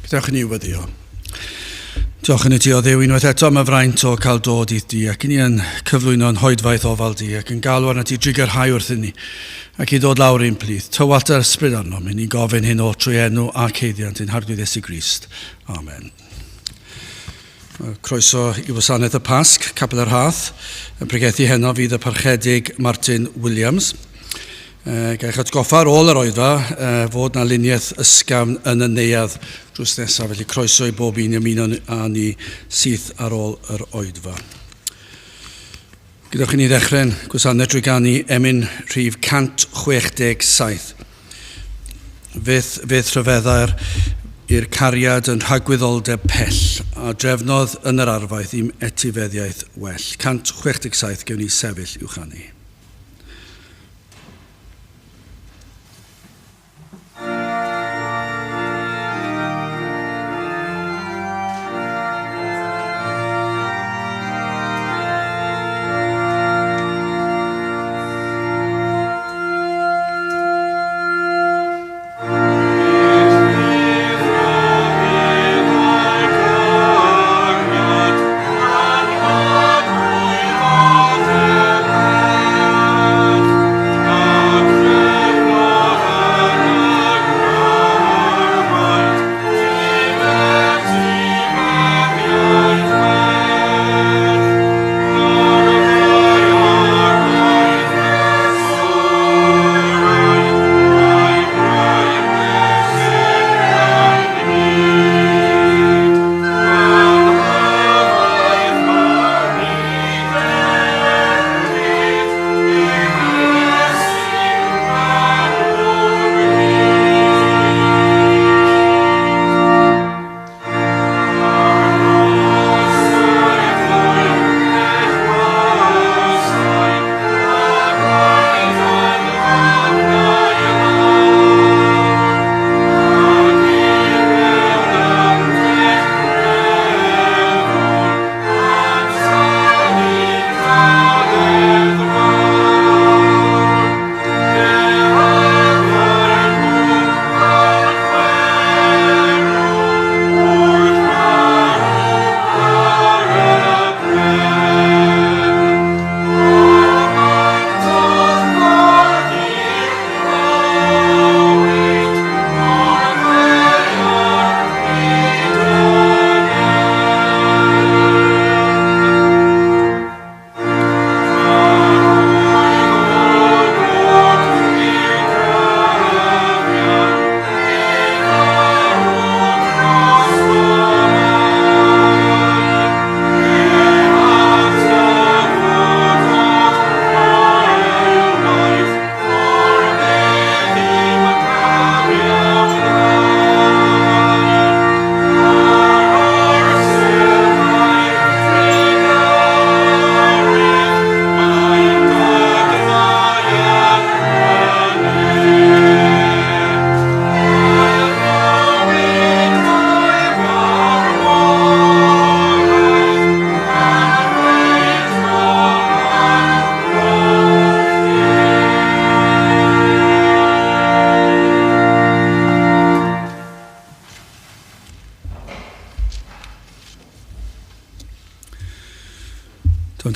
Gydewch ni weddio. Diolch yn y ti o ddew unwaith eto am y fraint o cael dod i di ac ni yn cyflwyno'n hoedfaith ofal di ac yn galw arna ti drigarhau wrth ni ac i ddod lawr i'n plith. Tywalt yr ysbryd arno, mynd ni'n gofyn hyn o trwy enw a ceiddiant yn Harglwydd Iesu Grist. Amen. Croeso i Gwasanaeth y Pasg, Capel y Rhath, yn pregethu heno fydd y parchedig Martin Williams. Gael atgoffa ar ôl yr oedfa fod na luniaeth ysgafn yn y neuadd drws nesaf, felly croeso i bob un ymuno a ni syth ar ôl yr oedfa. Gydwch i ni ddechrau'n gwasanaeth drwy ganu emyn rhif 167. Fydd rhyfeddau'r i'r cariad yn rhagwyddoldeb pell a drefnodd yn yr arfaeth i'm etifeddiaeth well. 167 gewn ni sefyll i'w chanu.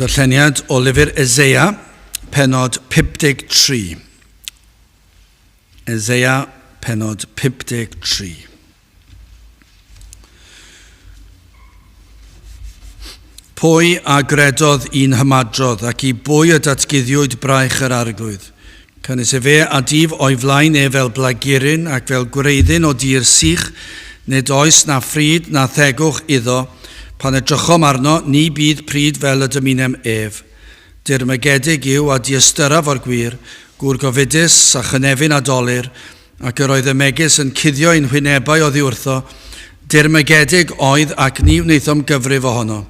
Darlleniad o lyfr Eseia, penod 53. Eseia, penod 53. Pwy a gredodd un hymadrodd ac i bwy y datguddiwyd braich yr arglwydd. Cynnes e fe a dif o'i flaen e fel blaguryn ac fel gwreiddyn o dir sych, nid oes na ffryd na thegwch iddo, pan edrychom arno, ni bydd pryd fel y dymunem ef. Dirmygedig yw a diystyraf o'r gwir, gŵr gofidus a chynefin a dolir, ac yr oedd y megis yn cuddio ein hwynebau o ddiwrtho, dirmygedig oedd ac ni wnaethom gyfrif ohono.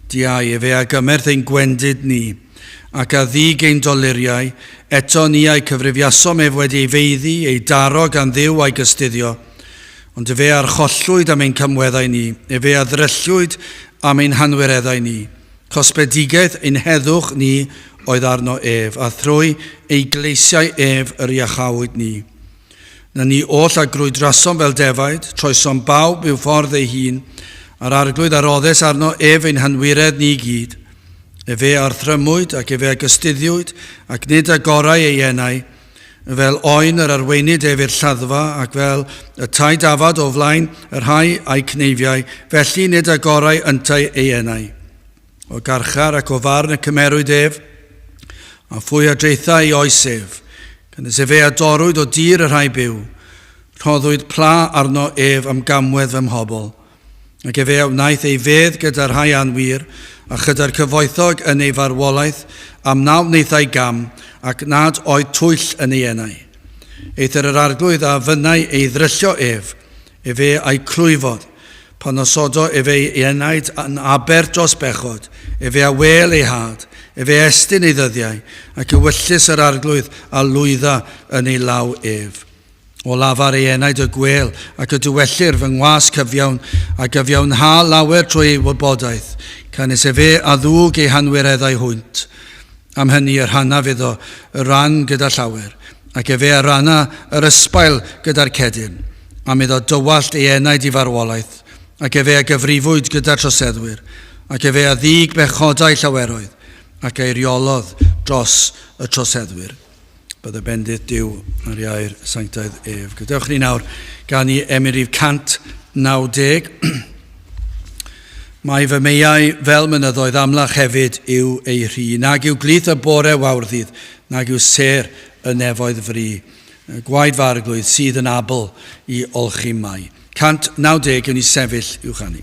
Diau e fe a gymerth ein gwendid ni, ac a ddig ein doliriau, eto ni a'i cyfrifiasom ef wedi ei feiddi, ei daro gan ddiw a'i gystuddio, ond e fe archollwyd am ein cymweddau ni, e fe addryllwyd am ein hanwireddau ni. Cosbedigaeth ein heddwch ni oedd arno ef, a thrwy ei gleisiau ef yr iachawyd ni. Na ni oll a grwydраsom fel defaid, troesom bawb i'w ffordd ei hun, a'r arglwydd a roddes arno ef ein hanwired ni gyd. Fe arthrymwyd ac fe agystuddiwyd ac nid agorau ei enau, fel oen yr arweinid ef i'r lladdfa ac fel y tai dafad o flaen yr rhai a'i cneifiau, felly nid agorau yntau ei enau. O garchar ac o farn y cymerwyd ef, a phwy adreithau i oesef, gan fe adorwyd o dir y rhai byw, rhoddwyd pla arno ef am gamwedd fy mhobol, ac fe wnaeth ei fedd gyda'r rhai anwyr, a chyda'r cyfoethog yn ei farwolaeth am nawneithau gam, ac nad oedd twyll yn ei enau. Eithir yr arglwydd a fynnau ei ddryllio ef, fe a'i clwyfod, pan osodo fe ei enaid yn aber dros bechod, fe a wel ei had, fe estyn ei ddyddiau, ac wyllus yr arglwydd a lwydda yn ei law ef. O lafar ei enaid y gwel ac y diwellir fy ngwas cyfiawn a gyfiawnha lawer trwy ei wybodaeth, canis fe a ddwg ei hanwireddau hwynt. Am hynny yr hannaf iddo y ran gyda llawer, ac fe a ranna yr ysbail gyda'r cedyn, am iddo dywallt ei enaid i farwolaeth, ac fe a gyfrifwyd gyda'r troseddwyr, ac fe a ddig bechodau llaweroedd, ac ei riolodd dros y troseddwyr. Bydd y bendith Duw ar iair sanctaidd ef. Gadewch ni nawr gan i emyrif 190. Mae fy meiau fel mynyddoedd amlach hefyd yw ei rhi. Nag yw glith y bore wawrddydd, nag yw ser y nefoedd fri. Gwaed farglwydd sydd yn abl i olchi mai. 190 yn ei sefyll i'w chanu.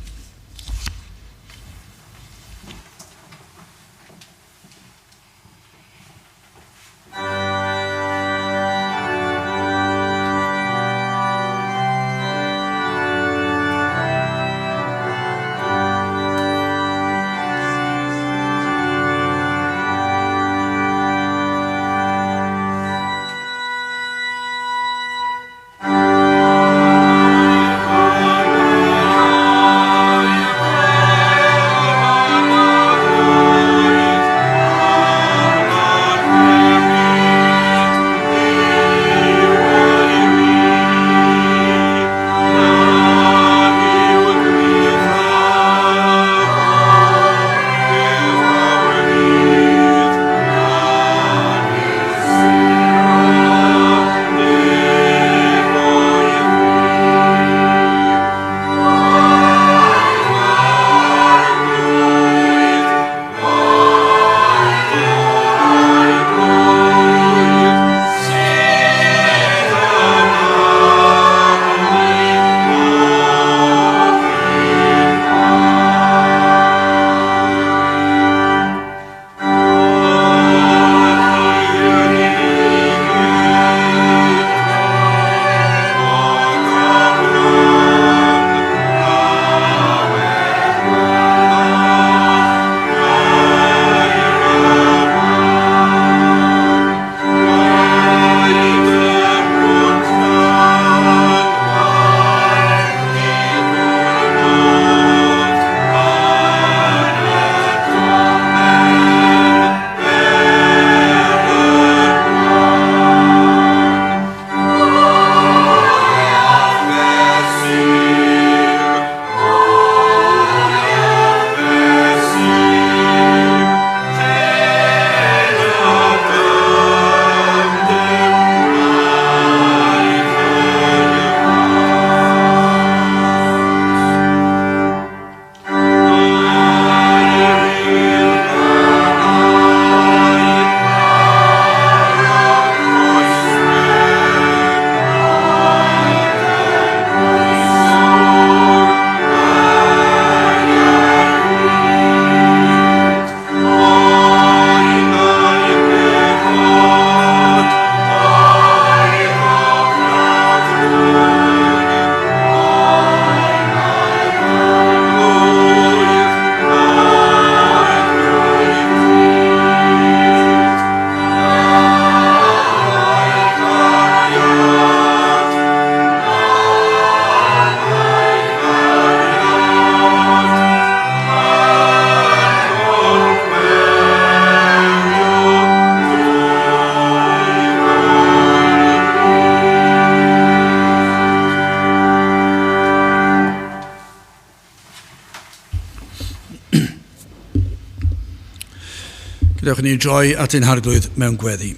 Gadewch ni droi at ein harglwydd mewn gweddi.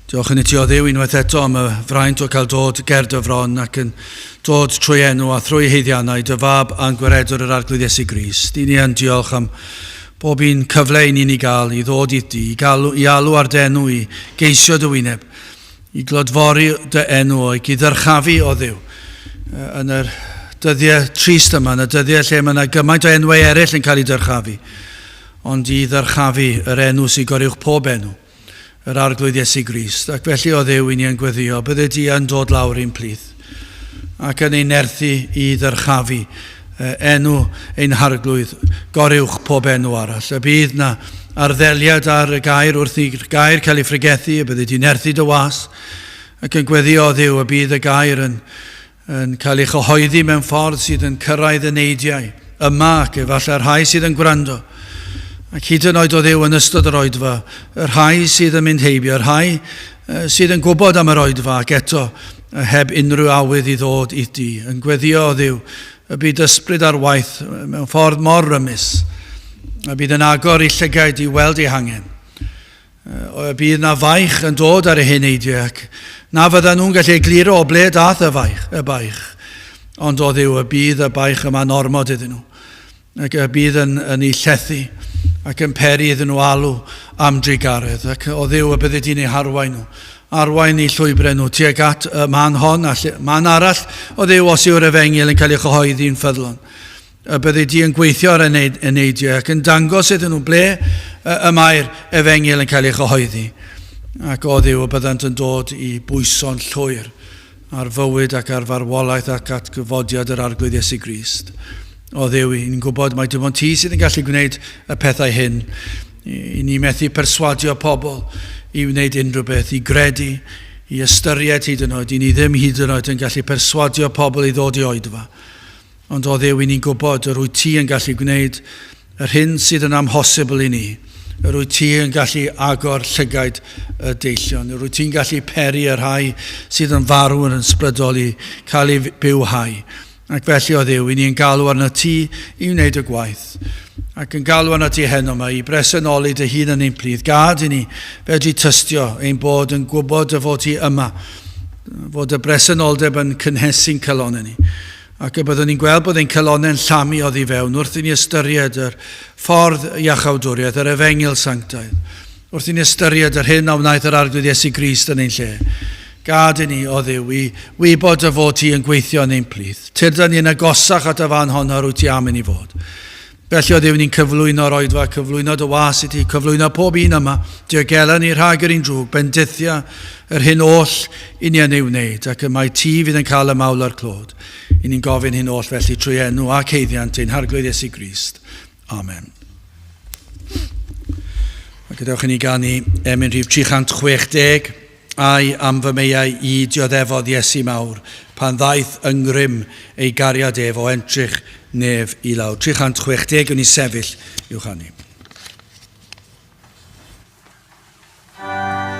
Diolch yn i ti o Dduw unwaith eto am y fraint o cael dod ger dy fron ac yn dod trwy enw a thrwy heiddiannau dy fab a'n gwaredwr yr arglwydd Iesu Grist. I ni yn diolch am bob un cyfle i ni'n i gael i ddod i ti, i alw ar denw, i geisio dy wyneb, i glodfori dy enw ac i ddyrchafu o Dduw yn yr dyddiau trist yma, yn y dyddiau lle mae yna gymaint o enwau eraill yn cael ei dyrchafu, ond i ddyrchafu yr enw sy'n goriwch pob enw, yr arglwydd Iesu Grist. Ac felly o Dduw i ni yn gweddio, bydde ti yn dod lawr i'n plith ac yn ei nerthu i ddyrchafu enw ein harglwydd, goriwch pob enw arall. Y bydd na arddeliad ar y gair wrth i'r gair cael ei ffrigethu, y bydde ti nerthu dy was ac yn gweddio o Dduw, y bydd y gair yn cael ei chyhoeddi mewn ffordd sydd yn cyrraedd y neidiau yma ac efallai rhai sydd yn gwrando. Ac hyd yn oed o Dduw yn ystod yr oedfa, y rhai sydd yn mynd heibio, y rhai sydd yn gwybod am yr oedfa ac eto heb unrhyw awydd i ddod i ti. Yn gweddio o Dduw, y bydd ysbryd ar waith mewn ffordd mor rymus, y bydd yn agor i llygaid i weld ei hangen. Y bydd na faich yn dod ar y heneidiau ac na fydda nhw'n gallu egluro o ble dath y baich. Ond o Dduw, y bydd y baich yma'n ormod iddyn nhw. Ac y bydd yn ei llethu ac yn peri iddyn nhw alw am drigaredd. Ac o Dduw, y bydde di'n ei harwain nhw. Arwain i llwybrau nhw tuag at y man hon, man arall o Dduw os yw'r efengyl yn cael ei chyhoeddi'n ffyddlon. Y bydde di yn gweithio ar y neidiau ac yn dangos iddyn nhw ble y mae'r efengyl yn cael ei chyhoeddi. Ac o Dduw, y byddant yn dod i bwyso'n llwyr ar fywyd ac ar farwolaeth ac at gyfodiad yr arglwydd Iesu Grist. O Dduw, ni'n gwybod mai dim ond ti sydd yn gallu gwneud y pethau hyn. I ni methu perswadio pobl i wneud unrhyw beth, i gredu, i ystyried hyd yn oed. I ni ddim hyd yn oed yn gallu perswadio pobl i ddod i oedfa. Ond o Dduw, ni'n gwybod yr wyt ti yn gallu gwneud yr hyn sydd yn amhosibl i ni. Yr wyt ti yn gallu agor llygaid y deillion. Yr wyt ti'n gallu peri yr rhai sydd yn farw yn ysbrydol i cael ei bywhau. Ac felly o Dduw, i ni'n galw arno ti i wneud y gwaith. Ac yn galw arno ti heno yma i bresynoli dy hun yn ein plith. Gad i ni fedru tystio ein bod yn gwybod y fod ti yma. Fod y bresenoldeb yn cynhesu'n calonau ni. Ac y byddwn ni'n gweld bod ein calonau'n llamu oddi fewn wrth i ni ystyried yr ffordd iachawdwriaeth, yr efengyl sanctaidd. Wrth i ni ystyried yr hyn a wnaeth yr arglwydd Iesu Grist yn ein lle. Gad i ni o Dduw i wybod y fod ti yn gweithio yn ein plith. Tyrda ni'n agosach at y fan honno rwy ti am i ni fod. Felly o Dduw ni'n cyflwyno'r oedfa, cyflwyno dy was i ti, cyflwyno pob un yma, diogela ni rhag yr un drwg, bendithia yr hyn oll i ni yn ei wneud, ac y mae ti fydd yn cael y mawl a'r clod. I ni'n gofyn hyn oll felly trwy enw ac heiddiant ein harglwydd Iesu Grist. Amen. Ac ydewch i ni gan i emyn rhif 360, a'i am fy meiau i dioddefodd Iesu mawr, pan ddaeth yngrym ei gariad ef o entrych nef i lawr. 360 yn ei sefyll i'w chanu. Amen.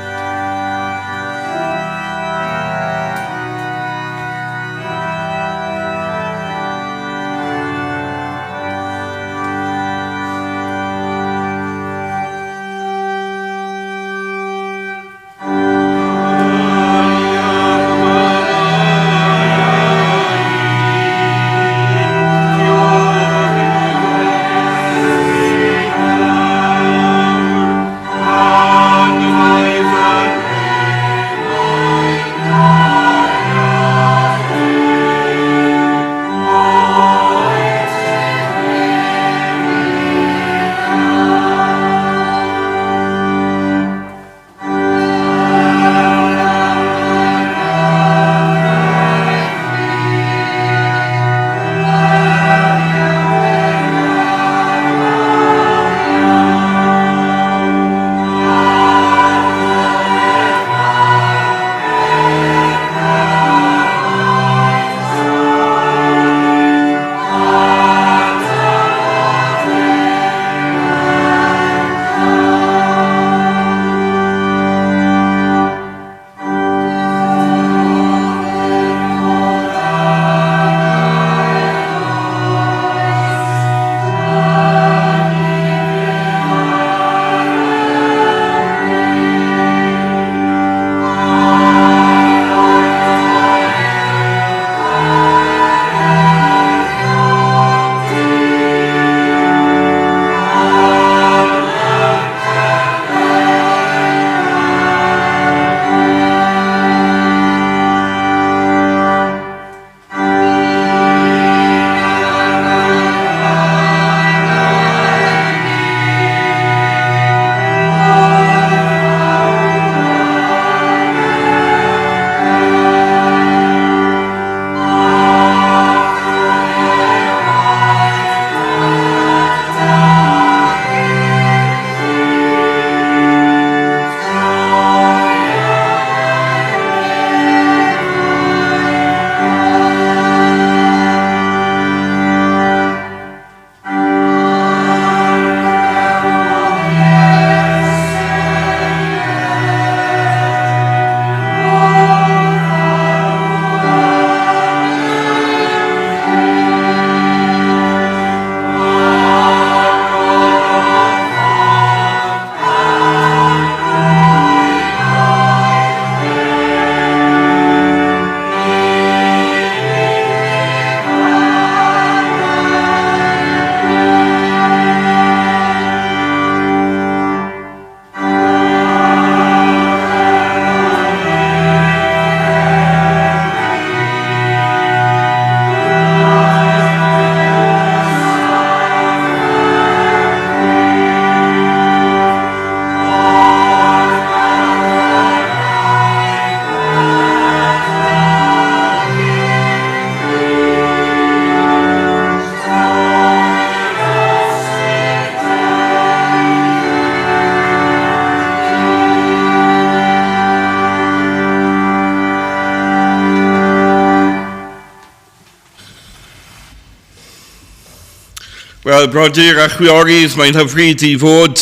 Wel, brodyr a chwiorydd, mae'n hyfryd I fod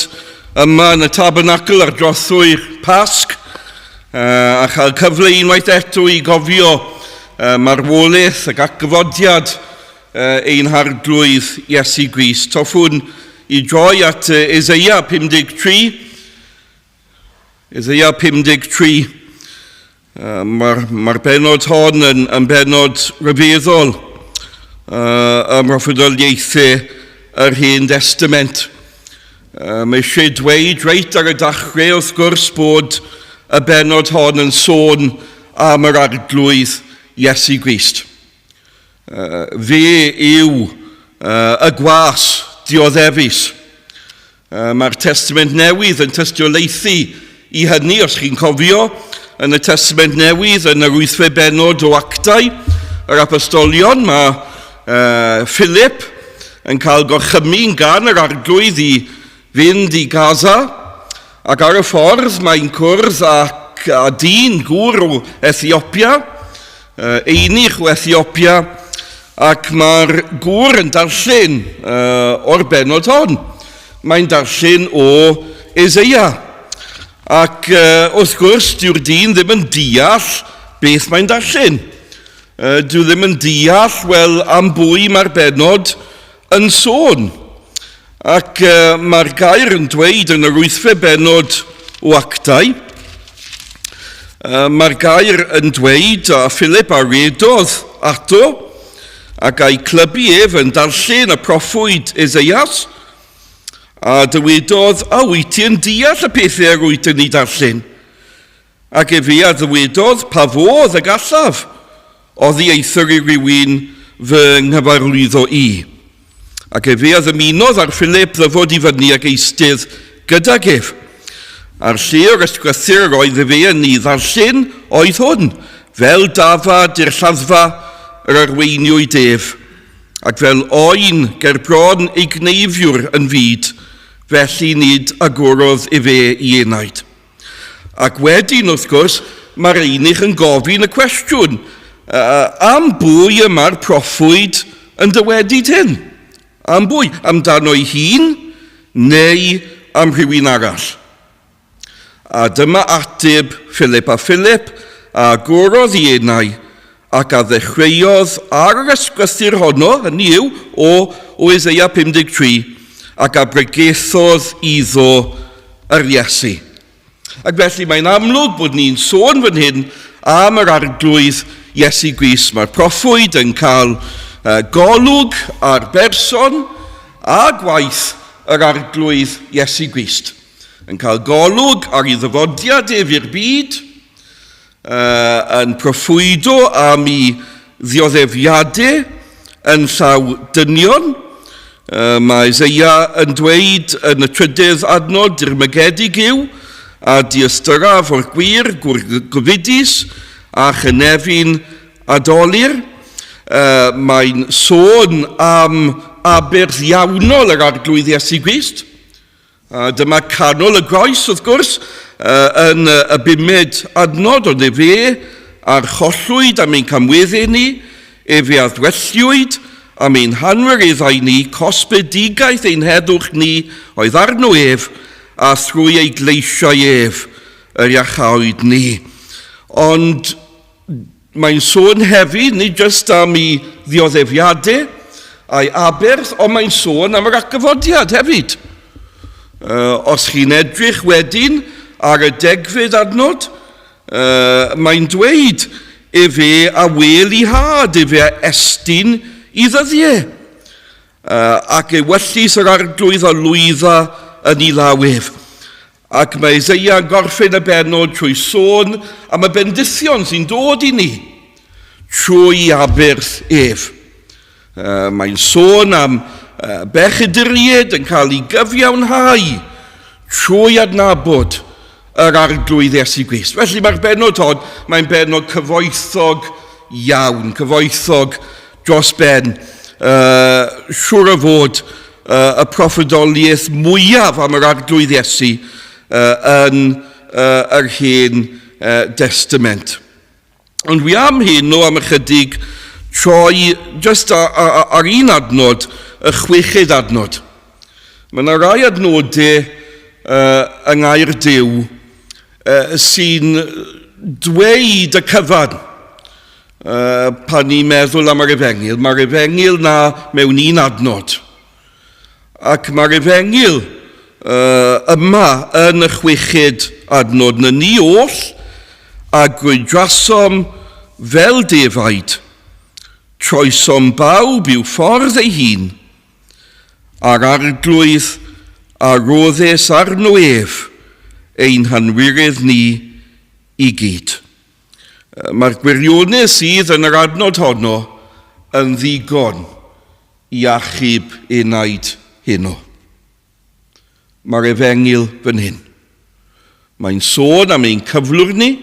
yma yn y Tabernacle ar drothwy'r Pasg a chael cyfle unwaith eto I gofio marwolaeth ac gyfodiad ein harglwydd Iesu Grist. Toffwn I droi at Eseia 53. Eseia 53. Mae'r benod hon yn benod rhyfeddol ym mroffwydoliaethau yr Hen Testament. Mae eisiau dweud reit ar y dachrau wrth gwrs bod y benod hon yn sôn am yr arglwydd Iesu Grist. Fe yw y gwas dioddefus. Mae'r Testament Newydd yn tystiolaethu I hynny, os chi'n cofio, yn y Testament Newydd yn yr 8 benod o actau, yr apostolion, mae Philip yn cael gorchymyn gan yr arglwydd I fynd I Gaza, ac ar y ffordd mae'n cwrdd ac a dyn gŵr o Ethiopia, einig o Ethiopia, ac mae'r gŵr yn darllen o'r benod hon. Mae'n darllen o Eseia. Ac wrth gwrs, dyw'r dyn ddim yn deall beth mae'n darllen. Dyw ddim yn deall, wel, am bwy mae'r benod yn sôn. Ac mae'r gair yn dweud yn yr 8 benod o actau. Mae'r gair yn dweud a Philip a redodd ato ac a'i clybu yn darllen y proffwyd Eseias a dywedodd, wyt ti yn deall y pethau yr wyt yn ei darllen? Ac efe a dywedodd, pa fodd y gallaf? Oddi eithir I rywun fy nghyfarlwyddo I. Ac efe a ddymunodd ar Philip ddyfod I fyny ac eistydd gydag ef. A'r lle o'r ysgwythyr oedd efe yn ei ddarllen oedd hwn, fel dafad i'r lladdfa yr arweiniwyd ef, ac fel oen gerbron ei gneifiwr yn fyd, felly nid agorodd efe I enaid. Ac wedyn, wrth gwrs, mae'r einig yn gofyn y cwestiwn, am bwy yma'r proffwyd yn dywedid hyn? Am bwy? Amdano ei hun, neu am rhywun arall? A dyma ateb Philip a agorodd I enau, ac a ddechreuodd ar yr ysgwythyr honno, hynny yw, o Eseia 53, ac a bregethodd iddo yr Iesu. Ac felly mae'n amlwg bod ni'n sôn fan hyn am yr arglwydd Iesu Grist. Mae'r proffwyd yn cael golwg ar berson a gwaith yr arglwydd Iesu Grist. Yn cael golwg ar ei ddyfodiad ef i'r byd, yn proffwydo am ei ddioddefiadau yn llaw dynion. Mae Eseia yn dweud yn y 3 adnod dirmygedig yw, a diystyraf o'r gwir, gwfidus, a chynefin adolir. Mae'n sôn am aberth iawnol yr arglwydd Iesu Grist. Dyma canol y groes, wrth gwrs, yn y 5 adnod, ond efe a'r chollwyd am ein camweddau ni, efe a ddwelliwyd am ein hanwyreddau ni, cosbedigaeth ein heddwch ni oedd arno ef, a thrwy ei gleisiau ef yr iachawyd ni. Ond mae'n sôn hefyd, nid jyst am ei ddioddefiadau a'i aberth, ond mae'n sôn am yr acgyfodiad hefyd. Os chi'n edrych wedyn ar y 10 adnod, mae'n dweud efe a wel I had, efe a estyn I ddyddiau. Ac ewellus yr arglwydd a lwydda yn ei lawef. Ac mae Eseia yn gorffen y benod trwy sôn am y bendithion sy'n dod I ni trwy aberth ef. Mae'n sôn am bechyduriaid yn cael ei gyfiawnhau trwy adnabod yr arglwydd Iesu Grist. Felly mae'r benod hon, mae'n benod cyfoethog iawn, cyfoethog dros ben, siŵr o fod y proffwydoliaeth mwyaf am yr arglwydd Iesu yn yr Hen Testament. Ond wi am hyn o am ychydig troi just ar un adnod y chweched adnod. Mae yna rai adnodau yng Ngair Duw sy'n dweud y cyfan pan ni'n meddwl am yr Efengil. Mae'r Efengil na mewn un adnod. Ac mae'r Efengil yma yn y chweched adnod na ni oll a gwydrasom fel defaid, troesom bawb i'w ffordd ei hun, a'r arglwydd a roddes arno ef ein hanwirydd ni i gyd. Mae'r gwirionedd sydd yn yr adnod honno yn ddigon i achub ei wneud heno. Mae'r Efengil fan hyn. Mae'n sôn am ein cyflwr ni,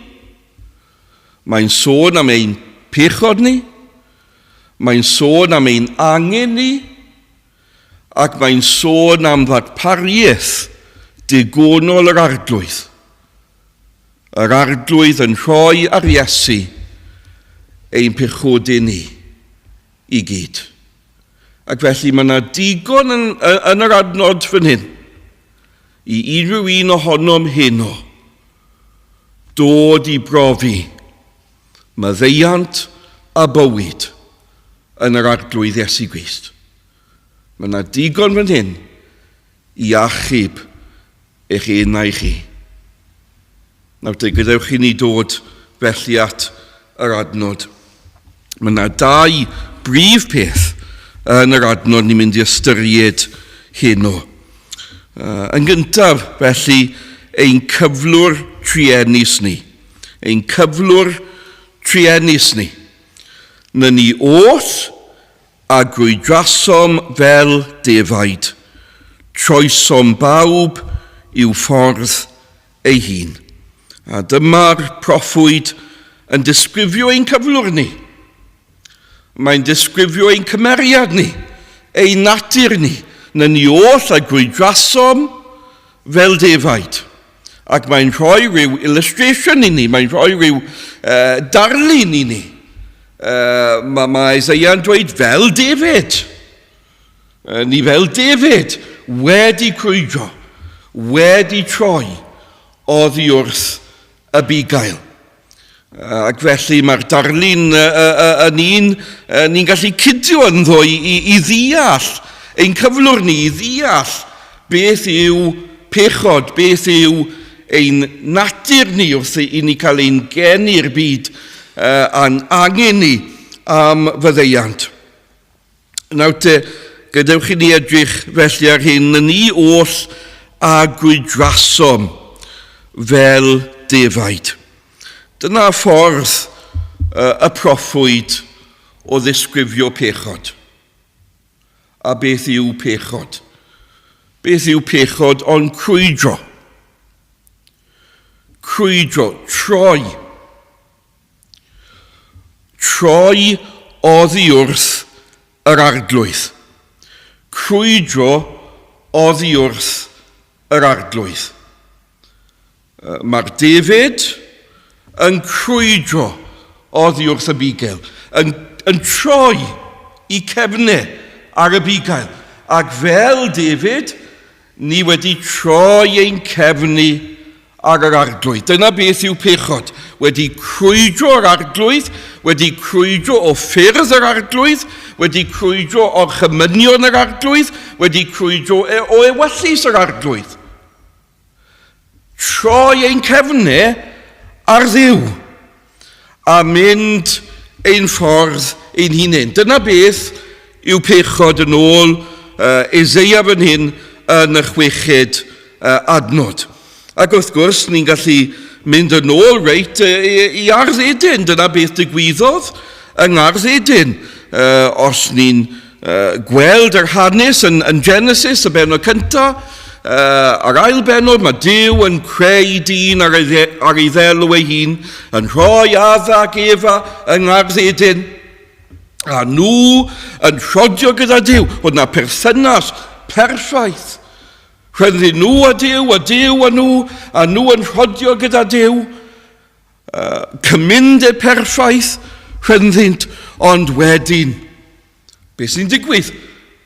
mae'n sôn am ein pechod ni, mae'n sôn am ein angen ni, ac mae'n sôn am ddarpariaeth digonol yr arglwydd. Yr arglwydd yn rhoi ar Iesu ein pechodau ni i gyd. Ac felly mae yna digon yn yr adnod fan hyn i unrhyw un ohonom heno dod i brofi maddeiant a bywyd yn yr arglwydd Iesu Grist. Mae yna digon fan hyn i achub eich enau chi. Nawr te gadewch i ni dod felly at yr adnod. Mae yna dau brif peth yn yr adnod ni'n mynd i ystyried heno. Yn gyntaf, felly, ein cyflwr triennus ni. Ein cyflwr triennus ni. Na ni oll a gwydrasom fel defaid, troesom bawb i'w ffordd ei hun. A dyma'r proffwyd yn disgrifio ein cyflwr ni. Mae'n disgrifio ein cymeriad ni, ein natur ni, na ni oll a gwydrasom fel defaid. Ac mae'n rhoi rhyw illustration i ni, mae'n rhoi rhyw darlun i ni. Mae Eseia yn dweud fel David. Ni fel David wedi crwydro, wedi troi oddi wrth y bugail. Ac felly mae'r darlun ni'n gallu cydio ynddo i ddeall ein cyflwr ni, i ddeall beth yw pechod, beth yw ein natur ni wrth i ni cael ein genu'r byd a'n angen ni am fyddeiant. Nawr te, gadewch i ni edrych felly ar hyn, na ni oll a gwydrasom fel defaid. Dyna ffordd y proffwyd o ddisgrifio pechod. A beth yw pechod? Beth yw pechod ond crwydro? Crwydro, troi. Troi oddi wrth yr arglwydd. Crwydro oddi wrth yr arglwydd. Mae'r David yn crwydro oddi wrth y bugail, yn troi i cefnau ar y bugail. Ac fel David, ni wedi troi ein cefnu ar yr arglwydd. Dyna beth yw pechod. Wedi crwydro yr arglwydd, wedi crwydro o ffyrdd yr arglwydd, wedi crwydro o'r chymynion yr arglwydd, wedi crwydro o ewyllus yr arglwydd. Troi ein cefnau ar Dduw a mynd ein ffordd ein hunain. Dyna beth yw pechod yn ôl Eseia fan hyn yn y chweched adnod. Ac wrth gwrs, ni'n gallu mynd yn ôl reit i Ardd Eden. Dyna beth digwyddodd yng Ngardd Eden. Os ni'n gweld yr hanes yn Genesis, y benod cyntaf, ar ail benod, mae Duw yn creu dyn ar ei ddelw ei hun, yn rhoi addag Efa yng Ngardd Eden, a nhw yn rhodio gyda Duw. Oedd yna perthynas perffaith rhwng nhw a Duw, a Duw a nhw yn rhodio gyda Duw. Cymundau perffaith rhyngddynt, ond wedyn, beth sy'n digwydd?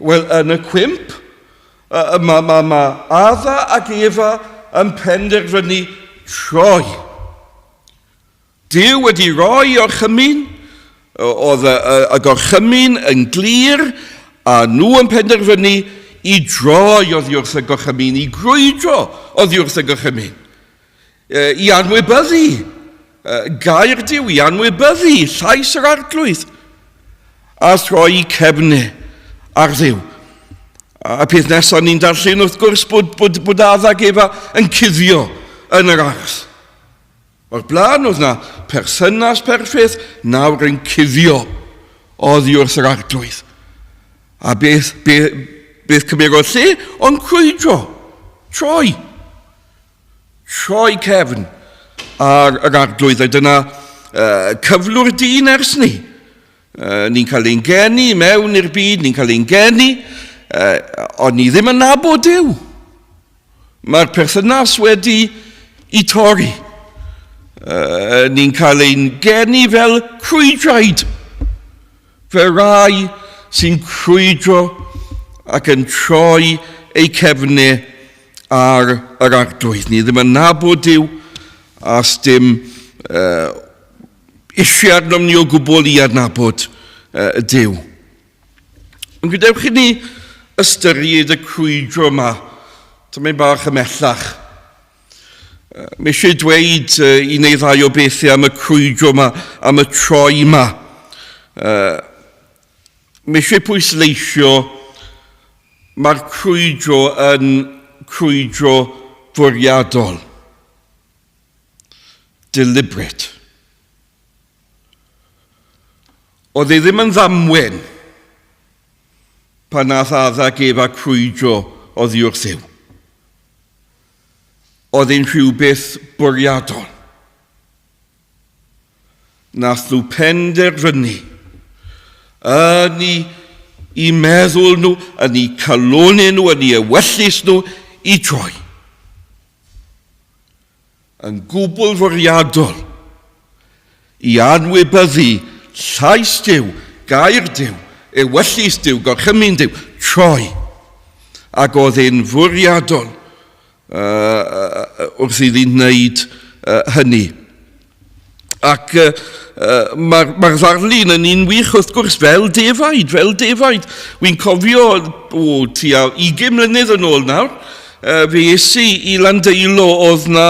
Wel, yn y cwmp, mae Adda ac Efa yn penderfynu troi. Dyw wedi rhoi orchymyn, oedd y gorchymyn yn glir, a nhw yn penderfynu I droi oddi wrth y gorchymyn, I grwydro oddi wrth y gorchymyn. I anwybyddu, gair Dyw, I anwybyddu llais yr arglwydd, a throi cefnau ar Dduw. A peth nesaf ni'n darllen wrth gwrs bod Adda ac Efa yn cuddio yn yr arth. O'r blaen oedd na perthynas perffaith, nawr yn cuddio oddi wrth yr arglwydd. A beth cymerodd lle, ond crwydro, troi cefn ar yr arglwydd. A dyna cyflwr dyn ers ni. Ni'n cael ein geni mewn i'r byd, ni'n cael ein geni, ond ni ddim yn nabod Dyw. Mae'r perthynas wedi I torri. Ni'n cael ein geni fel crwydraid. Fe rai sy'n crwydro ac yn troi eu cefnau ar yr arglwydd. Ni ddim yn nabod Dyw a dim eisiau arnom ni o gwbl I adnabod Dyw. Ond gadewch I ni ystyried y crwydro yma. Dyma'n bach ymellach. Mae eisiau dweud I neu ddau o bethau am y crwydro yma, am y troi yma. Mae eisiau pwysleisio mae'r crwydro yn crwydro fwriadol. Deliberate. Oedd ddim yn ddamwen pan nath Adda ac Efa crwydro oddi wrth Dduw. Oedd rhywbeth bwriadol. Nath nhw penderfynu yn I meddwl nhw, yn I calonu nhw, yn I ewyllus nhw, I troi. Yn gwbl fwriadol, I anwybyddu llais Dyw, gair Dyw, ewyllus Dyw, gorchymyn Dyw, troi. Ac oedd e'n fwriadol wrth iddi wneud hynny. Ac mae'r ddarlun yn un wych wrth gwrs fel defaid. Wy'n cofio tua 20 mlynedd yn ôl nawr, fe esi I Landeilo oedd na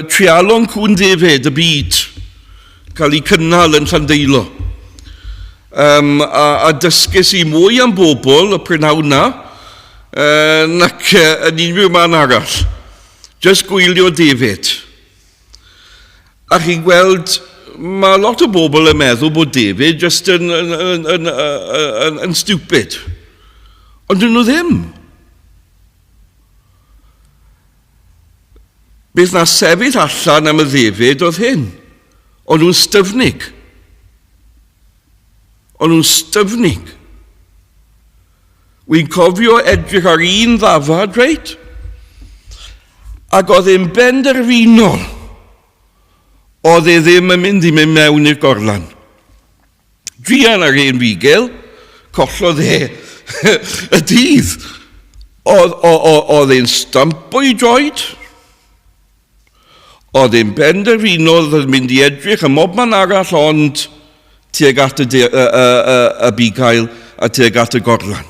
trialon cwn defed y byd, cael ei cynnal yn Landeilo. A dysgus I mwy am bobl y prynawn na, nac yn unrhyw man arall. Just gwylio defed. A chi'n gweld, mae lot o bobl yn meddwl bod David just yn stupid. Ond dyn nhw ddim. Beth na sefyll allan am y David oedd hyn. Ond nhw'n styfnig. Wy'n cofio edrych ar un ddafad, reit? Ac oedd e'n benderfynol. Oedd ddim yn mynd I mewn i'r gorlan. Drian ar ein figel, collodd y dydd. Oedd e'n stampo I droed. Oedd e'n benderfynol oedd mynd I edrych ym mobman arall ond tuag at y bigael a tuag at y gorlan.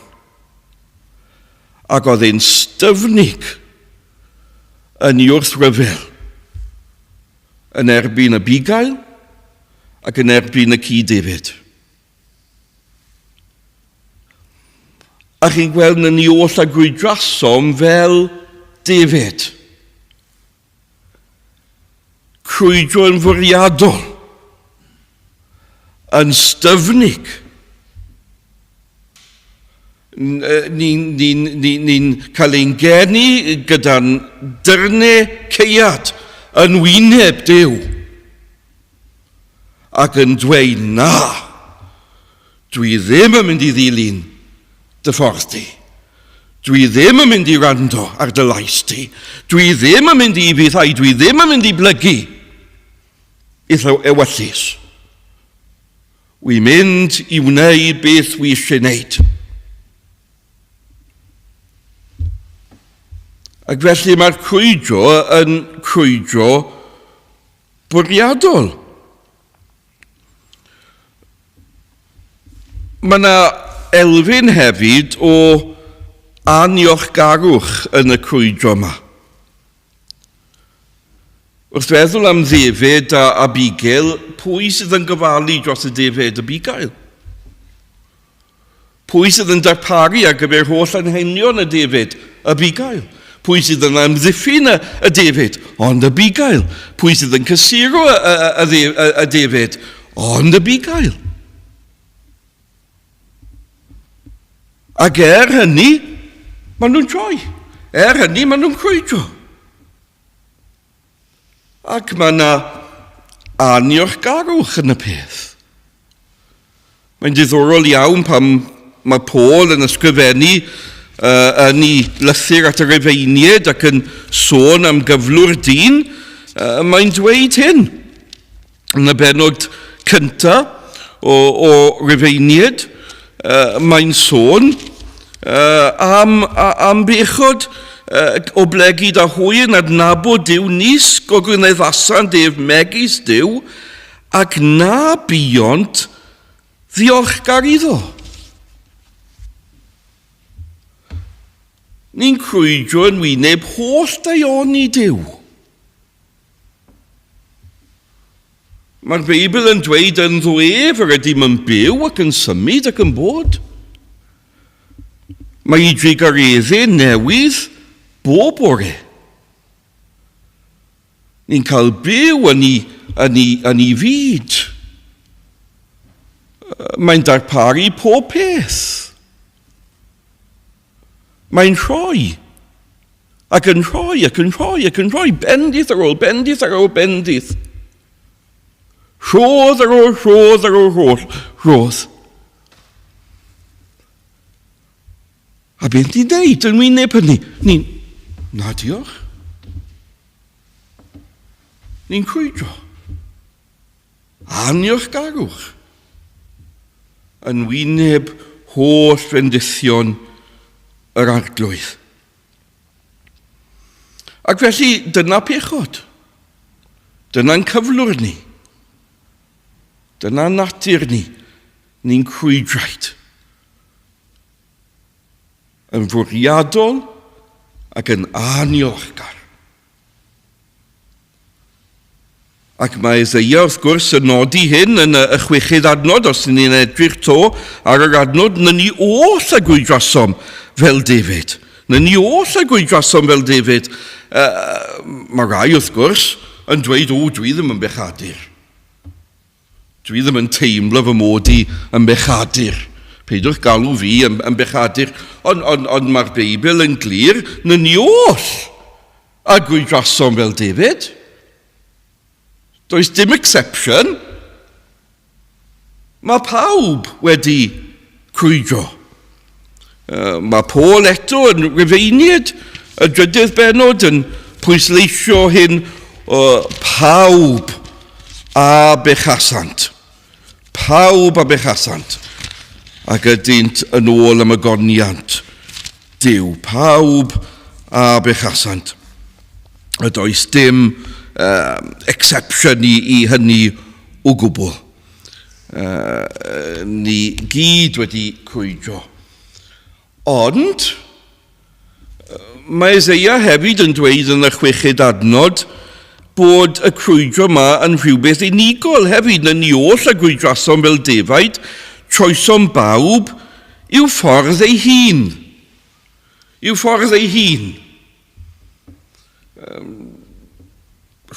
Ac oedd e'n styfnig yn I wrthryfel. Yn erbyn y bigael ac yn erbyn y cyd David. A chi'n gweld yn ni oll a grwydrasom fel David. Crwydro yn fwriadol. Yn styfnig. Ni'n cael ein geni gyda'n dyrnau ceiad yn wyneb Dyw ac yn dweud na, dwi ddim yn mynd I ddilyn dy ffordd di. Dwi ddim yn mynd I rando ar dy lais di. Dwi ddim yn mynd I bethau, dwi ddim yn mynd I blygu eitha ewyllus. Wy'n mynd I wneud beth wi eisiau wneud. Ac felly mae'r crwydro yn crwydro bwriadol. Mae yna elfyn hefyd o aniocharwch yn y crwydro yma. Wrth feddwl am ddefyd a Abigail, pwy sydd yn gofalu dros y ddefyd Abigail? Pwy sydd yn darparu ar gyfer holl anghenion y ddefyd Abigail? Pwy sydd yn amddiffyn y ddefyd? Ond Abigail. Pwy sydd yn cysuro y ddefyd? Ond Abigail. Ac hynny, maen nhw'n troi. Hynny, maen nhw'n crwydro. Ac mae yna aniocharwch yn y peth. Mae'n diddorol iawn pan mae Paul yn ysgrifennu yn ei lythyr at y Rifeiniaid ac yn sôn am gyflwr dyn, mae'n dweud hyn. Yn y bennod cyntaf o Rifeiniaid, mae'n sôn am bechod o blegyd a hwyr nad nabod Dyw nis gogwyneddasan def megis Dyw ac na biont ddiolchgar iddo. Ni'n crwydro yn wyneb holl daioni Dyw. Mae'r Beibl yn dweud yn ddwef yr ydym yn byw ac yn symud ac yn bod. Mae I drigareddau newydd bob bore. Ni'n cael byw yn ei fyd. Mae'n darparu pob peth. Mae'n rhoi, ac yn rhoi, ac yn rhoi, ac yn rhoi, bendith ar ôl bendith ar ôl bendith. Rhodd ar ôl rhodd ar ôl rhodd. A beth ni'n neud yn wyneb hynny? Na diolch. Ni'n crwydro. Aniocharwch. Yn wyneb holl bendithion yr arglwydd. Ac felly, dyna pechod. Dyna'n cyflwr ni. Dyna natur ni. Ni'n crwydraid. Yn fwriadol ac yn aniolchgar. Ac mae Eseia wrth gwrs yn nodi hyn yn y 6 adnod, os ni'n edrych to ar yr adnod, na ni oll a gwydrasom fel David. Na ni oll a gwydrasom fel David. Mae rai wrth gwrs yn dweud, dwi ddim yn bechadur. Dwi ddim yn teimlo fy mod I yn bechadur. Peidwch galw fi yn bechadur. Ond mae'r Beibl yn glir, na ni oll a gwydrasom fel David. Does dim exception. Mae pawb wedi crwydro. Mae Paul eto yn Rifeiniaid, y 3 bennod yn pwysleisio hyn pawb a bechasant. Pawb a bechasant. Ac ydynt yn ôl am y goniant Dyw. Pawb a bechasant. Y does dim exception I hynny o gwbl. Ni gyd wedi crwydro. Ond, mae Eseia hefyd yn dweud yn y 6 adnod bod y crwydro yma yn rhywbeth unigol hefyd, na ni oll a gwydrasom fel defaid, troesom bawb i'w ffordd ei hun. I'w ffordd ei hun.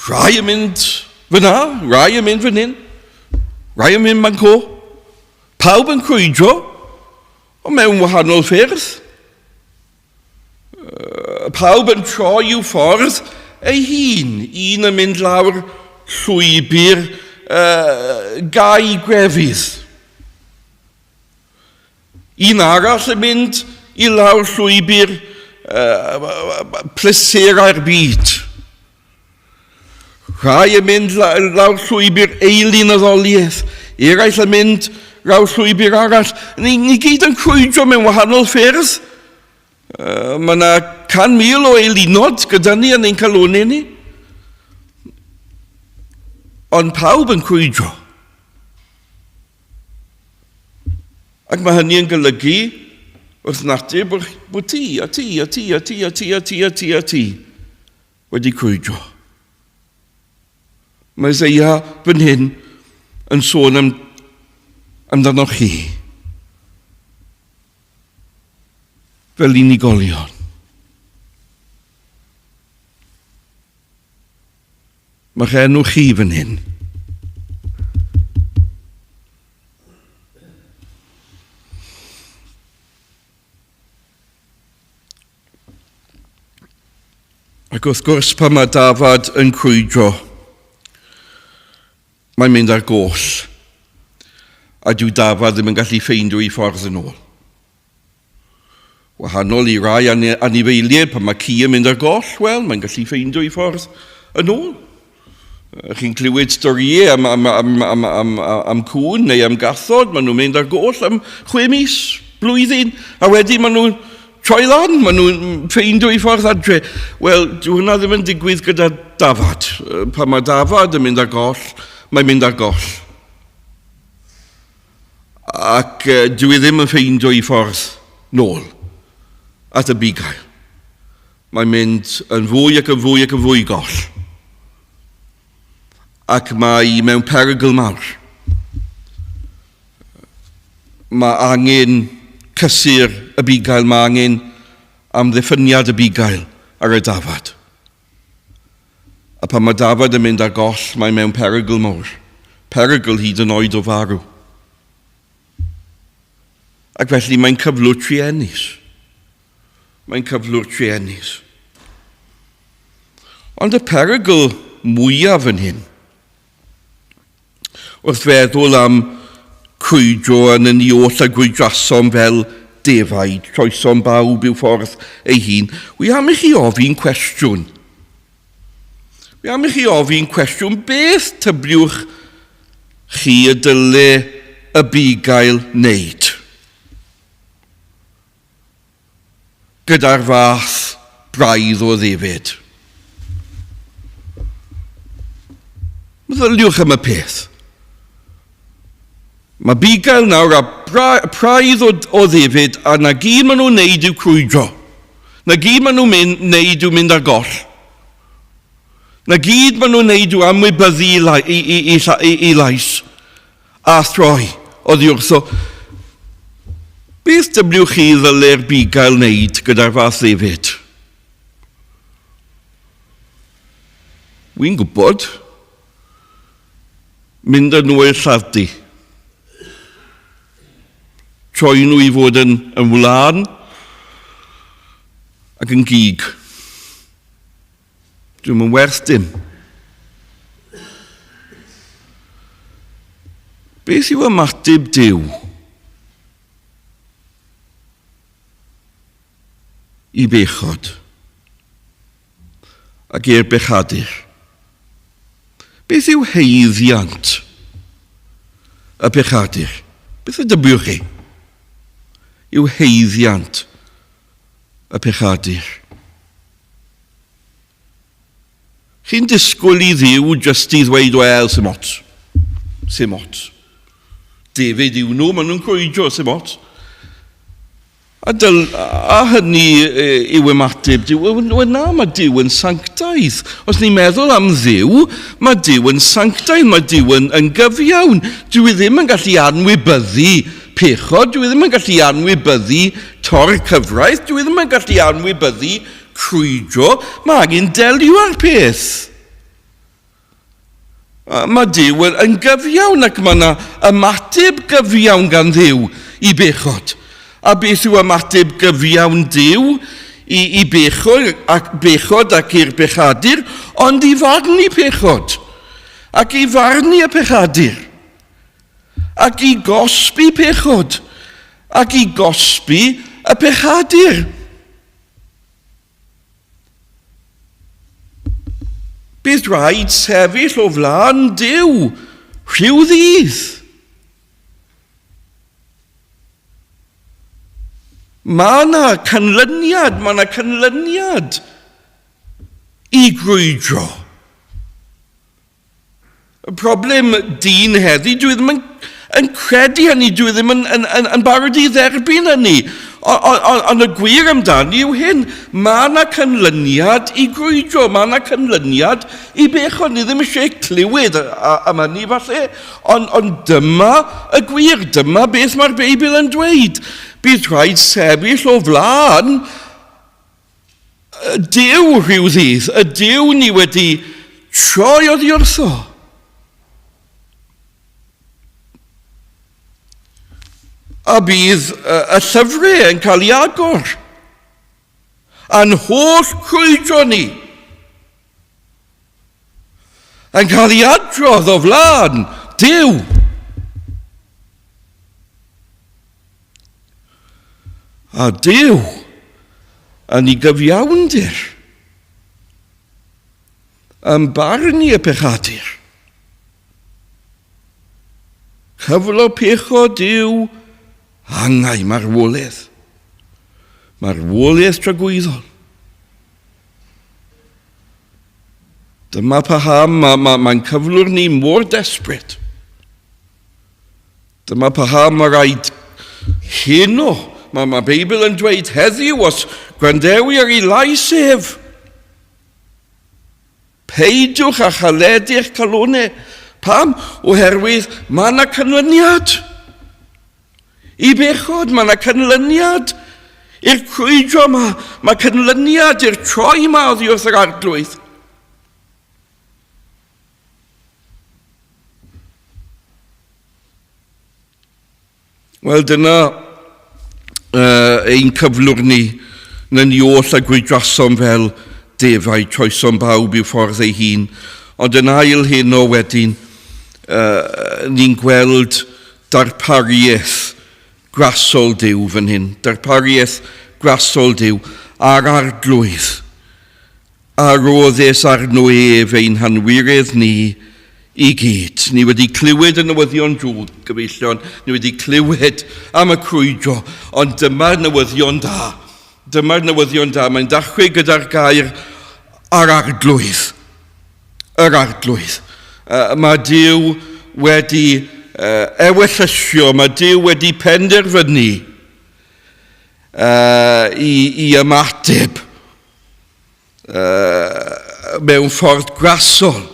Rai yn mynd fyna, rai yn mynd fan hyn, rai yn mynd man co. Pawb yn crwydro, ond mewn wahanol ffyrdd. Pawb yn troi i'w ffordd ei hun. Un yn mynd lawr llwybr gau grefydd. Un arall yn mynd I lawr llwybr pleserau'r byd. Rhai yn mynd lawr llwybr eilyn addoliaeth. Eraill yn mynd lawr llwybr arall. Ni gyd yn crwydro mewn wahanol ffyrdd. Mae yna 100,000 o eilunod gyda ni yn ein calonau ni. Ond pawb yn crwydro. Ac mae hynny yn golygu wrth nateb bod ti wedi crwydro. Mae Eseia fan hyn yn sôn amdano chi. Fel unigolion. Mae'ch enw chi fan hyn. Ac wrth gwrs pan mae Dafod yn crwydro, mae'n mynd ar goll. A dyw Dafod ddim yn gallu ffeindio ei ffordd yn ôl. Wahanol i rai anifeiliaid, pan mae ci yn mynd ar goll, wel, mae'n gallu ffeindio ei ffordd yn ôl. Chi'n clywed storiau am cwn neu am gathod, maen nhw'n mynd ar goll am 6 mis, blwyddyn, a wedyn maen nhw'n troi lan, maen nhw'n ffeindio ei ffordd adre. Wel, dyw hwnna ddim yn digwydd gyda Dafod. Pan mae Dafod yn mynd ar goll, mae'n mynd ar goll. Ac dyw e ddim yn ffeindio ei ffordd nôl at y bugail. Mae'n mynd yn fwy ac yn fwy ac yn fwy goll. Ac mae mewn perygl mawr. Mae angen cysur y bugail, mae angen amddiffyniad y bugail ar y Dafod. A pan mae Dafod yn mynd ar goll, mae mewn perygl mawr. Perygl hyd yn oed o farw. Ac felly mae'n cyflwr triennus. Mae'n cyflwr triennus. Ond y perygl mwyaf yn hyn, wrth feddwl am crwydro yn y ni oll a gwydrasom fel defaid, troesom bawb i'w ffordd ei hun, wi am i chi ofyn cwestiwn. Wi am i chi ofyn cwestiwn, beth tybliwch chi y dyle y bugail wneud? Gyda'r fath braidd o ddefyd. Meddyliwch am y peth. Mae bugail nawr a praidd o ddefyd, a na gyd maen nhw'n neud yw crwydro. Na gyd maen nhw'n neud yw mynd ar goll. Na gyd maen nhw'n neud yw amwybyddu i lais a throi oddi wrtho. Beth dybliwch chi ddyle'r bugail wneud gyda'r fath ddefyd? Wy'n gwybod, mynd â nhw i'r lladd-dy. Troi nhw i fod yn wlân ac yn gig. Dwi'n werth dim. Beth yw ymateb Duw i bechod ac i'r bechadur? Beth yw heiddiant y bechadur? Beth y dybiwch chi? Yw heiddiant y pechadur. Chi'n disgwyl i Dduw jyst i ddweud, wel, sy'n ots. Sy'n ots. Defyd yw nhw, maen nhw'n crwydro, sy'n ots. A hynny yw ymateb Duw. Na, mae Duw yn sanctaidd. Os ni'n meddwl am Dduw, mae Duw yn sanctaidd, mae Duw yn gyfiawn. Dwi ddim yn gallu anwybyddu pechod, dwi ddim yn gallu anwybyddu tor cyfraith, dwi ddim yn gallu anwybyddu crwydro, mae angen delio â'r peth. Mae Duw yn gyfiawn ac mae yna ymateb gyfiawn gan Dduw i bechod. A beth yw ymateb gyfiawn Duw i bechod ac i'r bechadur, ond i farnu pechod ac i farnu y pechadur. Ac i gosbi pechod, ac i gosbi y pechadur. Bydd rhaid sefyll o flaen Duw rhyw ddydd. Mae yna canlyniad I grwydro. Y problem dyn heddi, dwi ddim yn credu hynny, dwi ddim yn barod I dderbyn hynny. Ond y gwir amdani yw hyn, mae yna canlyniad I grwydro, mae yna canlyniad I bechod, ni ddim eisiau clywed am hynny falle, ond dyma y gwir, dyma beth mae'r Beibl yn dweud. Bydd rhaid sefyll o flaen Duw rhyw ddydd, y Duw ni wedi troi oddi wrtho. A bydd y llyfrau yn cael ei agor. A'n holl crwydro ni yn cael ei adrodd o flaen Duw. A Duw yn ei gyfiawnder yn barnu y pechadur. Cyflo pechod yw angau marwolaeth. Marwolaeth tragwyddol. Dyma paham mae'n cyflwr ni mor desperate. Dyma paham mae rhaid heno. Mae Beibl yn dweud heddiw os grandewi ar ei lais ef. Peidwch a chaledu'ch calonau. Pam? Oherwydd mae yna canlyniad. I bechod mae yna canlyniad. I'r crwydro mae canlyniad i'r troi ma oddi wrth yr arglwydd. Wel dyna ein cyflwr ni na ni oll a gwydrasom fel defau troesom bawb i'w ffordd ei hun. Ond yn ail heno wedyn, ni'n gweld darpariaeth grasol Duw fan hyn. Darpariaeth grasol Duw ar arglwydd. A roddes arno ef ein hanwirydd ni I gyd. Ni wedi clywed y newyddion drwg, gyfeillion. Ni wedi clywed am y crwydro, ond dyma'r newyddion da. Dyma'r newyddion da. Mae'n dachrau gyda'r gair ar arglwydd. Yr arglwydd. Mae Duw wedi ewyllysio, mae Duw wedi penderfynu I ymateb mewn ffordd grasol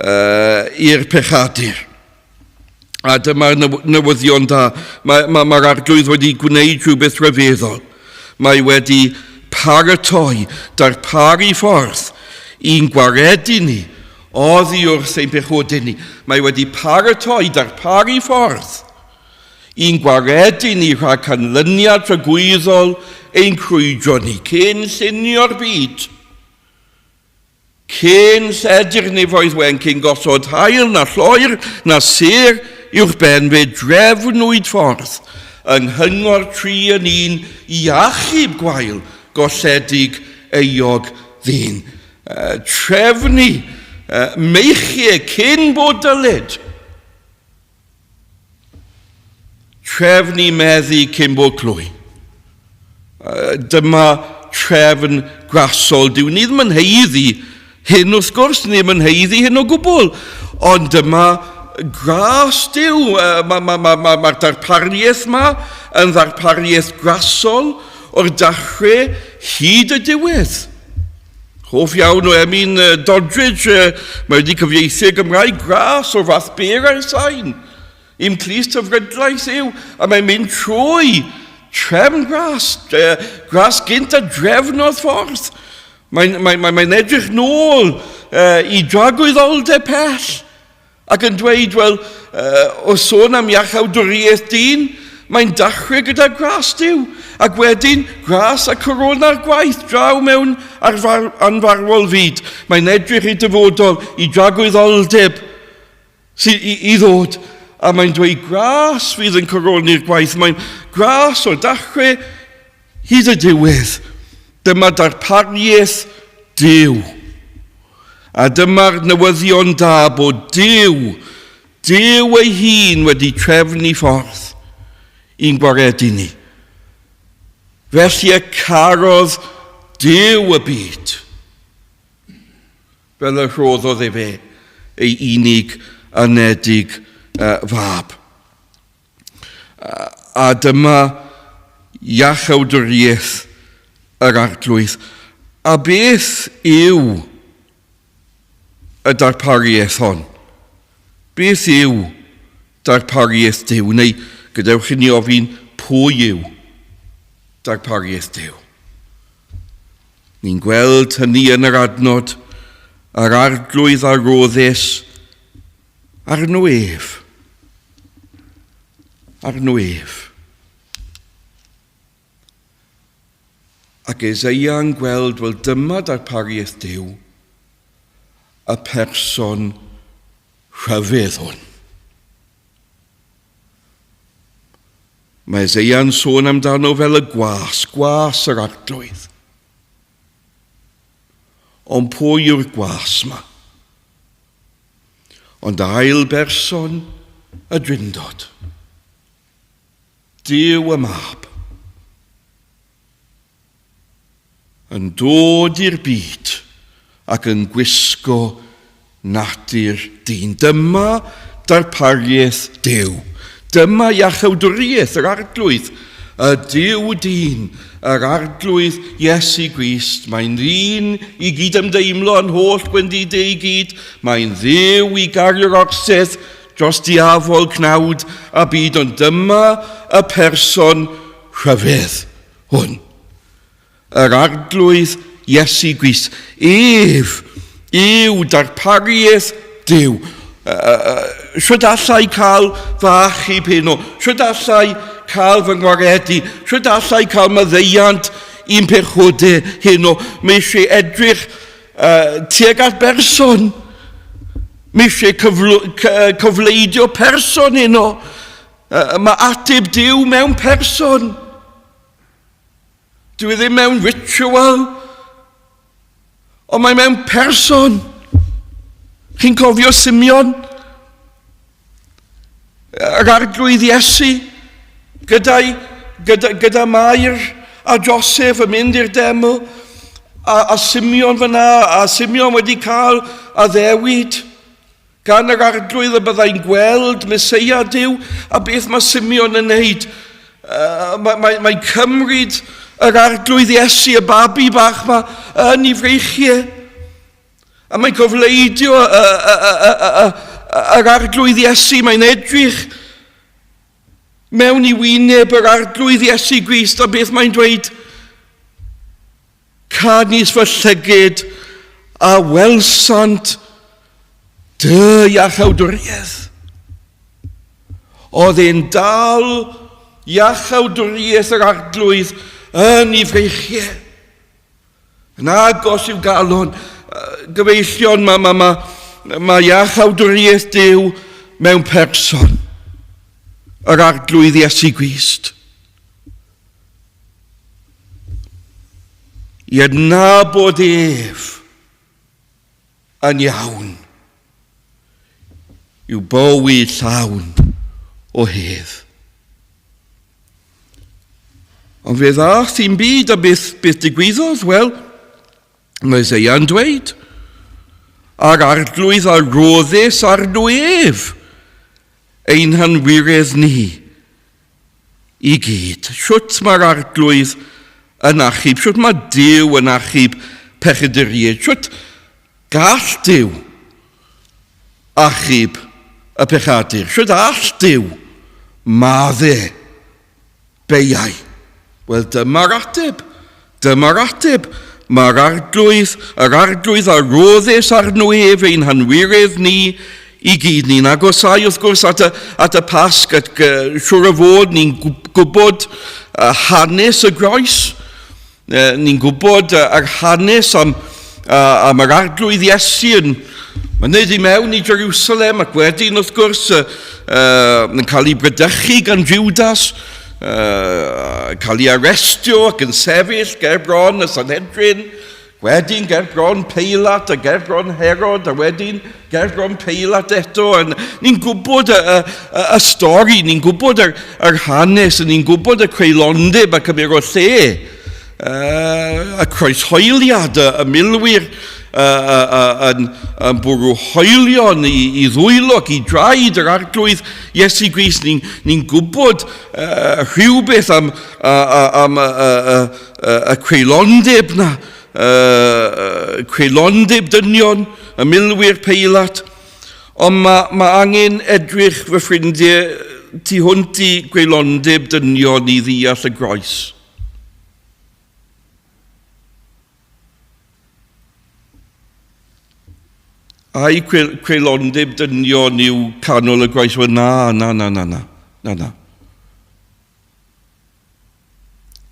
i'r pechadur. A dyma'r newyddion da. Mae'r arglwydd wedi gwneud rhywbeth rhyfeddol. Mae wedi paratoi, darparu ffordd i'n gwaredu ni oddi wrth ein pechodau ni. Mae wedi paratoi, darparu ffordd i'n gwaredu ni rhag canlyniad rhagwyddol ein crwydro ni. Cyn llunio'r byd. Cyn sedir nefoedd wen, cyn gosod hael na lloer na ser uwch ben fe drefnwyd ffordd yng nghyngor tri yn un I achub gwael golledig euog ddyn. Trefnu meichiau cyn bod dylid. Trefnu meddu cyn bod clwy. Dyma trefn grasol Duw. Ni ddim yn heiddi hyn wrth gwrs, ni ddim yn heiddi hyn o gwbl. Ond dyma gras Duw. Mae'r darpariaeth yma yn ddarpariaeth grasol o'r dachrau hyd y diwedd. Hoff iawn o Emyn Doddridge, mae wedi cyfieithu Gymraeg gras o'r fath berau'r sain. Im clust o frydlaeth yw, a mae'n mynd trwy trefn gras, gras gynt a drefnodd ffordd. Mae'n edrych nôl I dragwyddoldeb pell ac yn dweud, wel, o sôn am iachawdwriaeth dyn, mae'n dachrau gyda gras Duw, ac wedyn gras a corona'r gwaith draw mewn anfarwol fyd. Mae'n edrych I dyfodol I dragwyddoldeb sydd I ddod, a mae'n dweud gras fydd yn corona'r gwaith. Mae'n gras o dachrau hyd y diwedd. Dyma darpariaeth Duw. A dyma'r newyddion da bod Duw ei hun wedi trefnu ffordd i'n gwaredu ni. Felly carodd Duw y byd. Fel y rhoddodd fe ei unig anedig fab. A dyma iachawdwriaeth yr arglwydd. A beth yw y darpariaeth hon? Beth yw darpariaeth Duw? Neu gadewch chi ni ofyn pwy yw darpariaeth Duw? Ni'n gweld hynny yn yr adnod, yr arglwydd a roddus ar nwef. Ar nwef. Ac Eseia yn gweld, wel dyma darpariaeth Duw, y person rhyfedd hwn. Mae Eseia yn sôn amdano fel y gwas yr arglwydd. Ond pwy yw'r gwas yma? Ond ail berson y drindod. Duw y mab. Yn dod i'r byd ac yn gwisgo natur dyn. Dyma darpariaeth Duw. Dyma iachawdwriaeth yr arglwydd. Y Duw dyn, yr arglwydd Iesu Grist. Mae'n ddyn i gyd ymdeimlo yn holl gwendidau i gyd. Mae'n dduw i gario'r orsedd dros diafol cnawd a byd. Ond dyma y person rhyfedd hwn. Yr arglwydd Iesu Grist. Yw darpariaeth Duw. Siwyd allai cael fy achub heno? Siwyd allai cael fy ngwaredu? Siwyd allai cael maddeiant i'n pechodau heno? Mae eisiau edrych tuag at berson. Mae eisiau cyfleidio person heno. Mae ateb Duw mewn person. Dwi ddim mewn ritual, ond mae mewn person. Chi'n cofio Simeon? Yr arglwydd Iesu, gyda Mair a Joseph yn mynd i'r deml, a Simeon fyna, a Simeon wedi cael a ddewid gan yr arglwydd y byddai'n gweld Meseia Duw, a beth mae Simeon yn neud? Mae'n cymryd yr arglwydd Iesu, y babi bach yma, yn ei freichiau. A mae'n cofleidio yr arglwydd Iesu, mae'n edrych mewn I wyneb yr arglwydd Iesu Grist, a beth mae'n dweud? Canis fy llygyd a welsant dy iachawdwriaeth. Oedd e'n dal iachawdwriaeth yr arglwydd yn ei freichiau. Yn agos i'w galon, gyfeillion mae iachawdwriaeth Duw mewn person. Yr arglwydd Iesu Grist. I adnabod ef yn iawn. Yw bywyd llawn o hedd. Ond fe ddath i'n byd a beth digwyddodd? Wel, mae Eseia yn dweud, ar arglwydd a roddus ar nwef ein hanwiredd ni I gyd. Siwt mae'r arglwydd yn achub, siwt mae Duw yn achub pechaduriaid, siwt gall Duw achub y pechadur, siwt all Duw madde beiau. Wel, dyma'r ateb. Mae'r arglwydd a roddus ar nwef ein hanwiredd ni I gyd. Ni'n agosau wrth gwrs at y Pasg, at siwr o fod ni'n gwybod hanes y groes. Ni'n gwybod yr hanes am yr arglwydd Iesu yn mynd I mewn I Jerusalem, ac wedyn wrth gwrs yn cael ei bredychu gan Judas, cael ei arestio ac yn sefyll ger bron y Sanhedrin, Wedyn ger bron Peilat a ger bron Herod, a wedyn ger bron Peilat eto. Ni'n gwybod y stori, ni'n gwybod yr hanes, ni'n gwybod y creulondeb ac y byr o lle. Y croeshoeliad, y milwyr yn bwrw hoelion i ddwylog, i draed yr arglwydd Iesu Grist. Ni'n gwybod rhywbeth am y creulondeb na, creulondeb dynion, y milwyr Peilat. Ond mae angen edrych fy ffrindiau tu hwnt i creulondeb dynion i ddeall y groes. A'i creulondeb dynion yw canol y groes? Wel, na.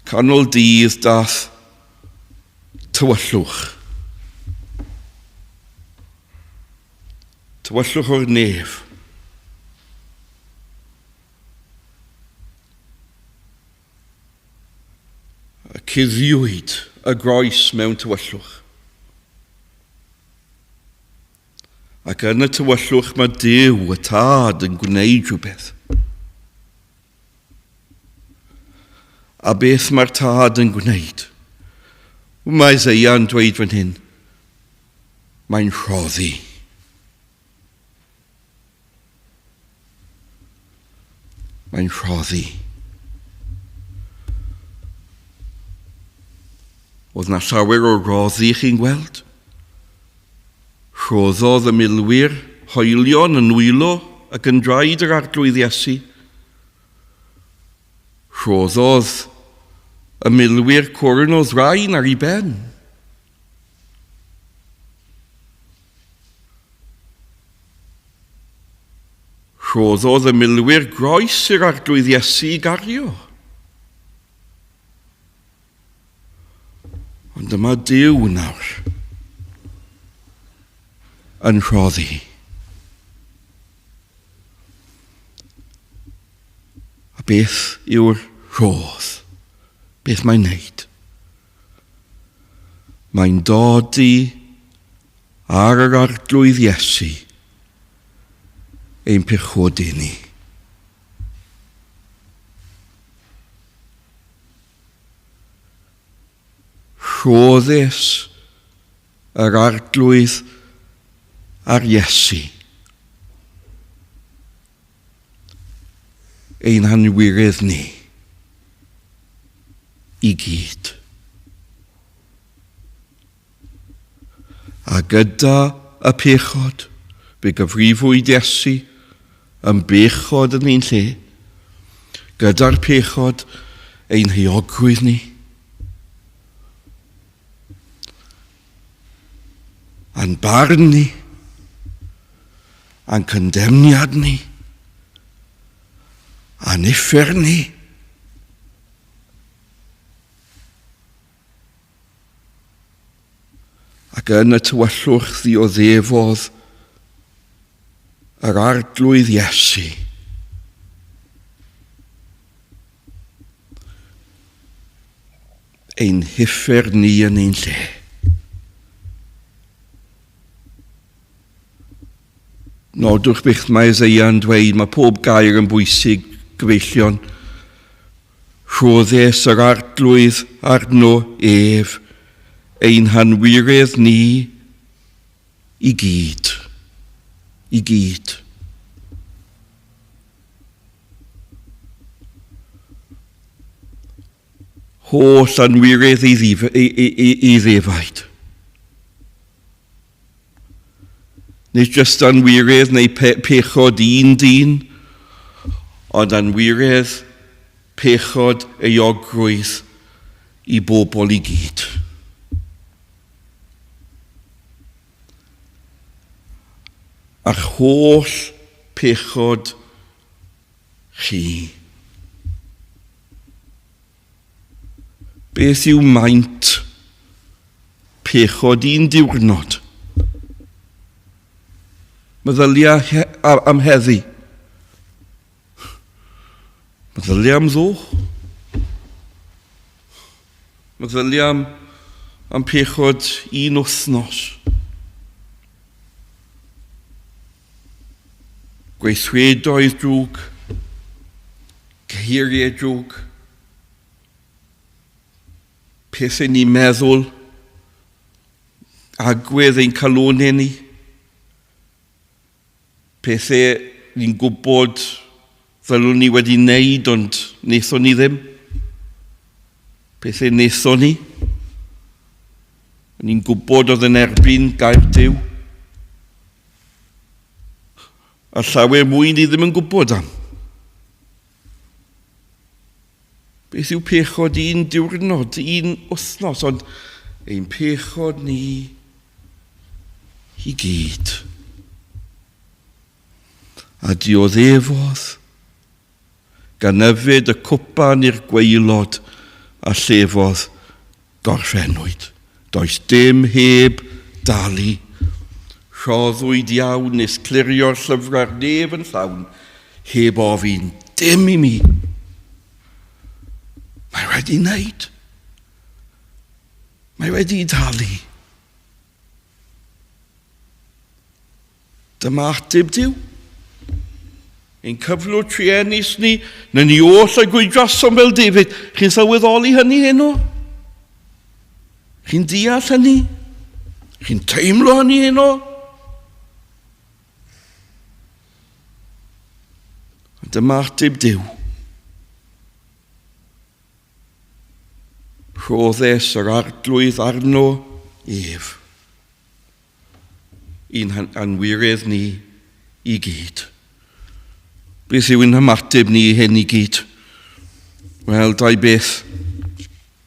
Canol dydd dath tywyllwch. Tywyllwch o'r nef. Cuddiwyd y groes mewn tywyllwch. Ac yn y tywyllwch mae Duw, y Tad, yn gwneud rhywbeth. A beth mae'r Tad yn gwneud? Mae Eseia yn dweud fan hyn, mae'n rhoddi. Mae'n rhoddi. Oedd na llawer o roddi chi'n gweld? Rhoddodd y milwyr hoelion yn wylo ac yn draed yr arglwydd Iesu. Rhoddodd y milwyr corn o ddrain ar ei ben. Rhoddodd y milwyr groes i'r arglwydd Iesu i gario. Ond dyma Duw nawr yn rhoddi. A beth yw'r rhodd? Beth mae'n neud? Mae'n dodi ar yr arglwydd Iesu ein pechodau ni. Rhoddus yr arglwydd ar Iesu ein hanwirydd ni i gyd. A gyda y pechod, fe gyfrifwyd Iesu yn bechod yn ein lle, gyda'r pechod ein hiogrwydd ni, a'n barn ni, a'n condemniad ni, a'n uffer ni. Ac yn y tywyllwch ddioddefodd yr arglwydd Iesu. Ein huffer ni yn ein lle. Nodwch beth mae Eseia yn dweud, mae pob gair yn bwysig, gyfeillion. Rhoddus yr arglwydd arno ef, ein hanwirydd ni i gyd. I gyd. Holl anwirydd i ddefaid. Nid jyst anwirydd neu pechod un dyn, ond anwirydd pechod euogrwydd i bobl i gyd. A'ch holl pechod chi. Beth yw maint pechod un diwrnod? Meddylia am heddi. Meddylia am ddo. Meddylia am pechod un wythnos. Gweithredoedd drwg, cyhiriau drwg, pethau ni'n meddwl, agwedd ein calonau ni, pethau ni'n gwybod ddylwn ni wedi wneud ond wnaethon ni ddim, pethau wnaethon ni, ni'n gwybod oedd yn erbyn gair Duw, a llawer mwy ni ddim yn gwybod am. Beth yw pechod un diwrnod, un wythnos, ond ein pechod ni i gyd. A dioddefodd gan yfed y cwpan i'r gwaelod a llefodd gorffennwyd. Does dim heb dalu. Rhoddwyd iawn nes clirio'r llyfrau'r nef yn llawn, heb ofyn dim i mi. Mae wedi wneud. Mae wedi dalu. Dyma ateb Duw. Ein cyflwr trienus ni, na ni oll a gwydrosom fel David. Chi'n sylweddoli hynny heno? Chi'n deall hynny? Chi'n teimlo hynny heno? Dyma ateb Duw. Rhoddes yr arglwydd arno ef. Un anwiredd ni i gyd. Beth yw ein ymateb ni hyn i gyd? Wel, dau beth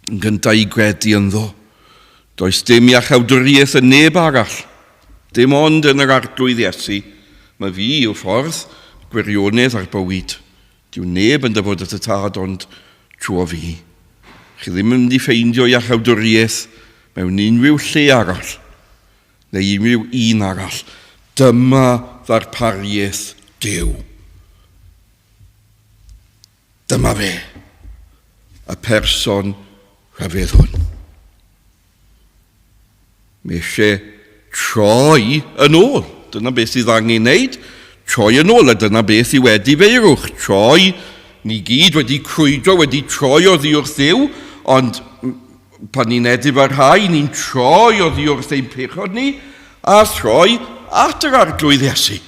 yn gyntaf i gredu ynddo. Does dim iachawdwriaeth yn neb arall. Dim ond yn yr arglwydd Iesu. Mae fi yw'r ffordd, gwirionedd ar bywyd. Dyw neb yn dyfod at y tad ond trwy fi. Chi ddim yn mynd i ffeindio iachawdwriaeth mewn unrhyw lle arall, neu unrhyw un arall. Dyma ddarpariaeth Duw. Dyma fe, y person rhyfedd hwn. Mae eisiau troi yn ôl. Dyna beth sydd angen wneud. Troi yn ôl, a dyna beth i wedi feirwch. Troi, ni gyd wedi crwydro, wedi troi oddi wrth Dduw, ond pan ni'n edif ar rhai, ni'n troi oddi wrth ein pechod ni, a troi at yr arglwydd Iesu.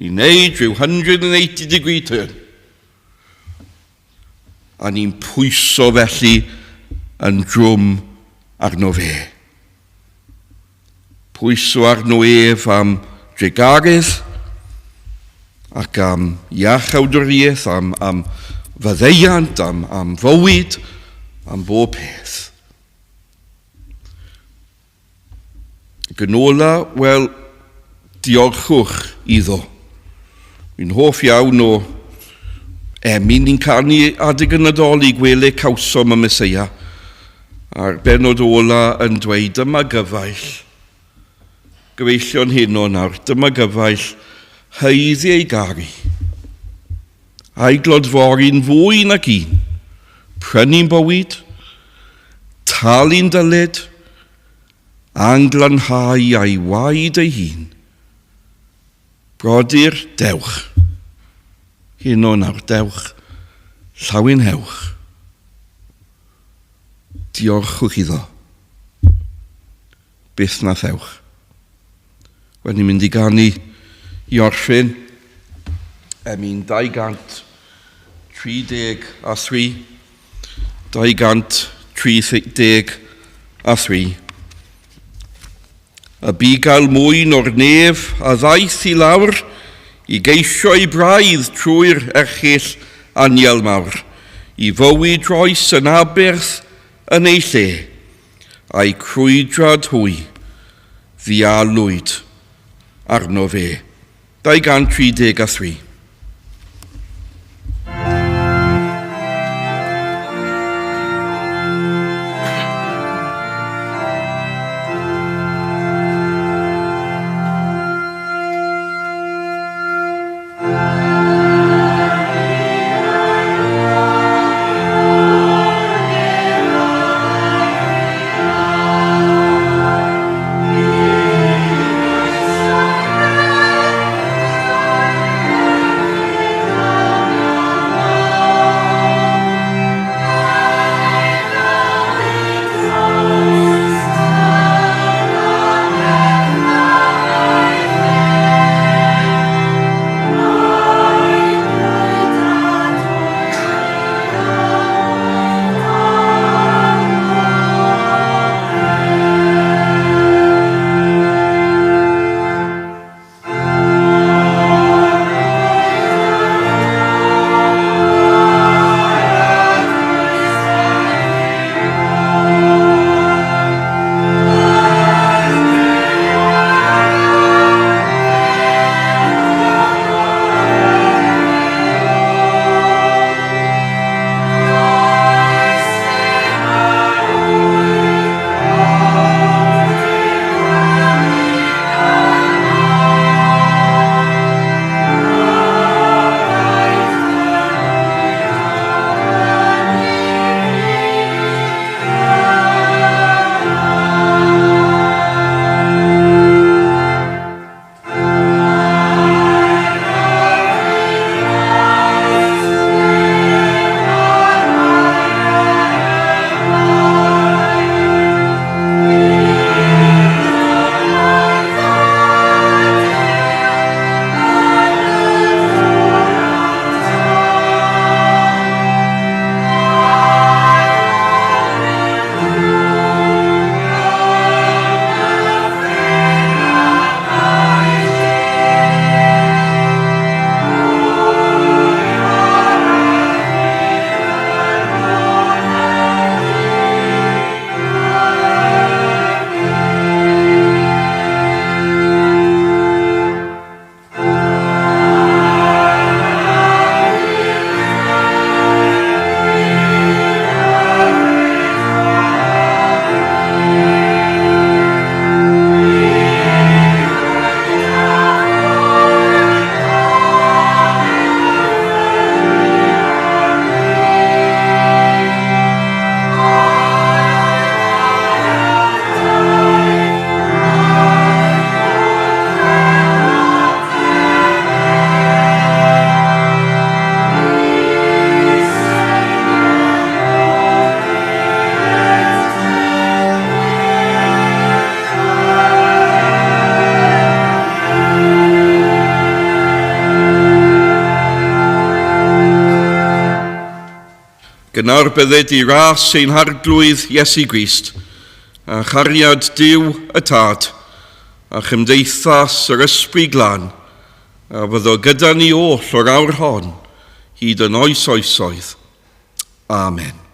Ni'n neud rhyw 180 degree turn. A ni'n pwyso felly yn drwm arno fe. Pwyso arno ef am dregarydd, ac am iachawdwriaeth, am faddeiant, am fywyd, am bob peth. Gynola, wel, diolchwch iddo. Mi'n hoff iawn o ni'n canu adeg yn adoli gwele cawsom y Meseia. A'r benod ola yn dweud, dyma gyfaill. Gyfeillion hyn o nawr, dyma gyfaill heiddi ei gari. A'i glodfori'n fwy nag un. Prynu'n bywyd, talu'n dyled, anglanhau a'i waed ei hun. Brodyr, dewch. Hyn o nawr, dewch. Llawyn hewch. Diolchwch iddo. Byth na thewch. Wel, ni'n mynd i ganu i orffen Emyn 233. 233. Y bu gael mwyn o'r nef a ddaeth i lawr i geisio ei braidd trwy'r erchill aniel mawr, i fywyd roes yn aberth yn ei lle, a'i crwydrad hwy, ddialwyd arno fe. 233. Gynnar bydded i ras ein harglwydd Iesu Grist, a chariad Duw y Tad, a chymdeithas yr ysbryd glân, a fyddo gyda ni oll o'r awr hon, hyd yn oes oesoedd. Amen.